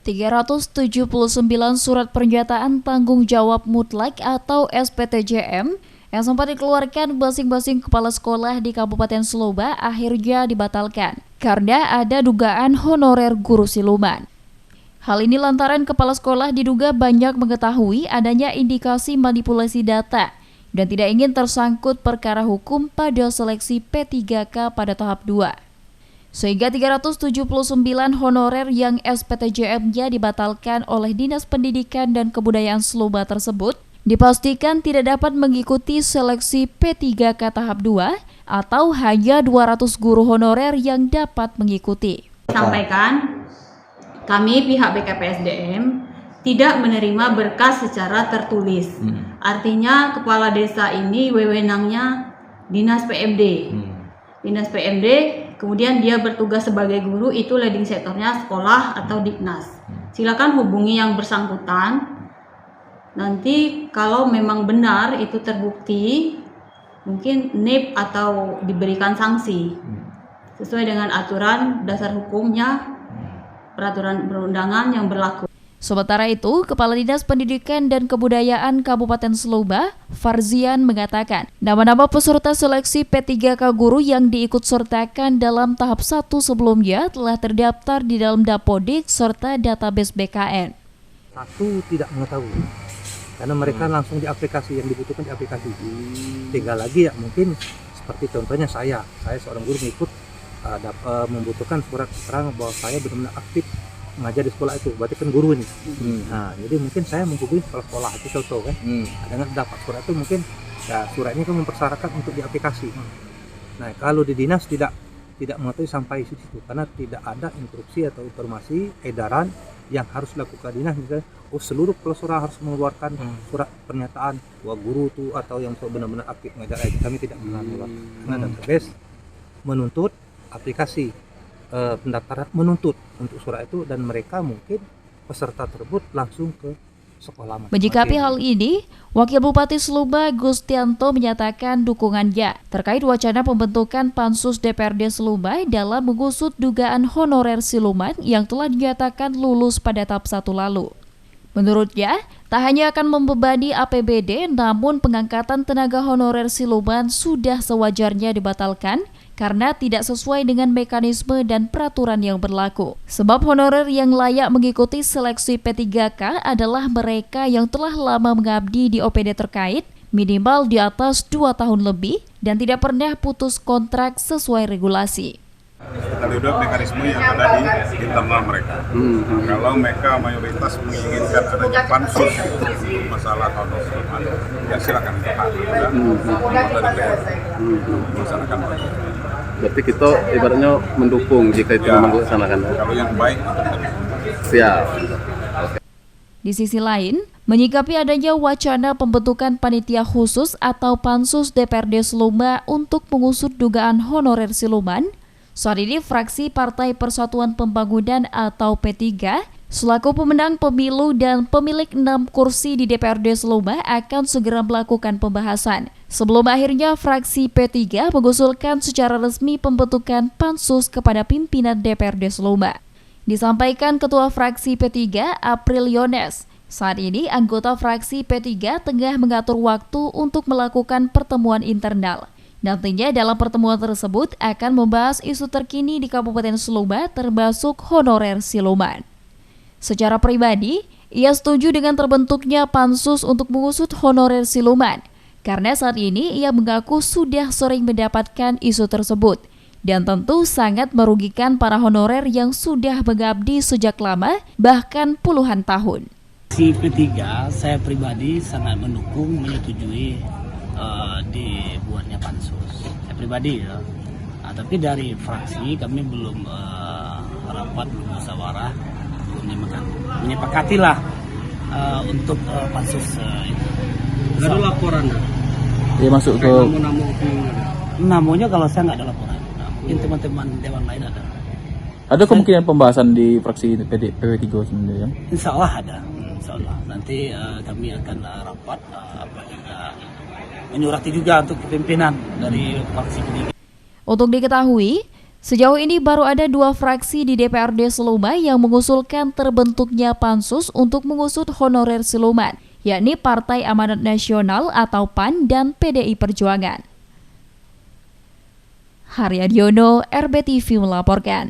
379 surat pernyataan tanggung jawab mutlak atau SPTJM yang sempat dikeluarkan masing-masing kepala sekolah di Kabupaten Sloba akhirnya dibatalkan karena ada dugaan honorer guru siluman. Hal ini lantaran kepala sekolah diduga banyak mengetahui adanya indikasi manipulasi data dan tidak ingin tersangkut perkara hukum pada seleksi P3K pada tahap 2. Sehingga 379 honorer yang SPTJM-nya dibatalkan oleh Dinas Pendidikan dan Kebudayaan Sloba tersebut dipastikan tidak dapat mengikuti seleksi P3K tahap 2 atau hanya 200 guru honorer yang dapat mengikuti. Sampaikan, kami pihak BKPSDM tidak menerima berkas secara tertulis. Artinya kepala desa ini wewenangnya Dinas PMD. Dinas PMD, kemudian dia bertugas sebagai guru, itu leading sektornya sekolah atau Diknas. Silakan hubungi yang bersangkutan. Nanti kalau memang benar itu terbukti, mungkin NIP atau diberikan sanksi sesuai dengan aturan dasar hukumnya, peraturan perundangan yang berlaku. Sementara itu, Kepala Dinas Pendidikan dan Kebudayaan Kabupaten Sloba, Farzian, mengatakan nama-nama peserta seleksi P3K guru yang diikutsertakan dalam tahap 1 sebelumnya telah terdaftar di dalam Dapodik serta database BKN. Satu tidak mengetahui, karena mereka langsung di aplikasi, yang dibutuhkan di aplikasi. Tinggal lagi ya mungkin seperti contohnya saya seorang guru mengikut membutuhkan surat keterangan bahwa saya benar-benar aktif mengajar di sekolah itu, berarti kan guru ini. Nah, jadi mungkin saya menghubungi sekolah itu contoh kan. Dengan dapat surat itu mungkin ya surat ini kan mempersyaratkan untuk di aplikasi. Nah, kalau di dinas tidak mengetahui sampai situ karena tidak ada instruksi atau informasi edaran yang harus dilakukan dinas, misalnya seluruh kepala sekolah harus mengeluarkan surat pernyataan bahwa guru itu atau yang benar-benar aktif mengajar. Kami tidak mengeluarkan karena database menuntut aplikasi pendaftaran menuntut untuk surat itu, dan mereka mungkin peserta tersebut langsung ke sekolah. Menyikapi hal ini, Wakil Bupati Sloba Gustianto menyatakan dukungannya terkait wacana pembentukan Pansus DPRD Sloba dalam mengusut dugaan honorer siluman yang telah dinyatakan lulus pada tahap 1 lalu. Menurutnya, tak hanya akan membebani APBD, namun pengangkatan tenaga honorer siluman sudah sewajarnya dibatalkan karena tidak sesuai dengan mekanisme dan peraturan yang berlaku. Sebab honorer yang layak mengikuti seleksi P3K adalah mereka yang telah lama mengabdi di OPD terkait, minimal di atas 2 tahun lebih, dan tidak pernah putus kontrak sesuai regulasi. Kita duduk mekanisme yang ada di internal mereka. Kalau mereka mayoritas menginginkan adanya pansus masalah honorer siluman, ya silakan melaksanakan. Berarti kita ibaratnya mendukung jika itu memang dilaksanakan. Kalau yang baik, siap. Di sisi lain, menyikapi adanya wacana pembentukan panitia khusus atau Pansus DPRD Sloba untuk mengusut dugaan honorer siluman, saat ini fraksi Partai Persatuan Pembangunan atau P3 selaku pemenang pemilu dan pemilik 6 kursi di DPRD Sloba akan segera melakukan pembahasan. Sebelum akhirnya fraksi P3 mengusulkan secara resmi pembentukan pansus kepada pimpinan DPRD Sloba. Disampaikan Ketua Fraksi P3 April Yones, saat ini anggota fraksi P3 tengah mengatur waktu untuk melakukan pertemuan internal. Nantinya dalam pertemuan tersebut akan membahas isu terkini di Kabupaten Sloba termasuk honorer siluman. Secara pribadi, ia setuju dengan terbentuknya pansus untuk mengusut honorer siluman, karena saat ini ia mengaku sudah sering mendapatkan isu tersebut, dan tentu sangat merugikan para honorer yang sudah mengabdi sejak lama, bahkan puluhan tahun. Si P3, saya pribadi sangat mendukung, menyetujui dibuatnya pansus. Saya pribadi ya. Tapi dari fraksi kami belum rapat, belum musyawarah, menyepakati lah untuk pansus itu. Nggak ada laporan? Dia masuk ke namanya kalau saya nggak ada laporan. Mungkin teman-teman dewan lain ada. Ada kemungkinan pembahasan di fraksi PW3 sebenarnya? Insya Allah ada. Insya Allah. Nanti kami akan rapat menyurati juga untuk pimpinan dari fraksi ini. Untuk diketahui, Sejauh ini baru ada 2 fraksi di DPRD Seluma yang mengusulkan terbentuknya pansus untuk mengusut honorer siluman, yakni Partai Amanat Nasional atau PAN dan PDI Perjuangan. Haryadiono, RBTV melaporkan.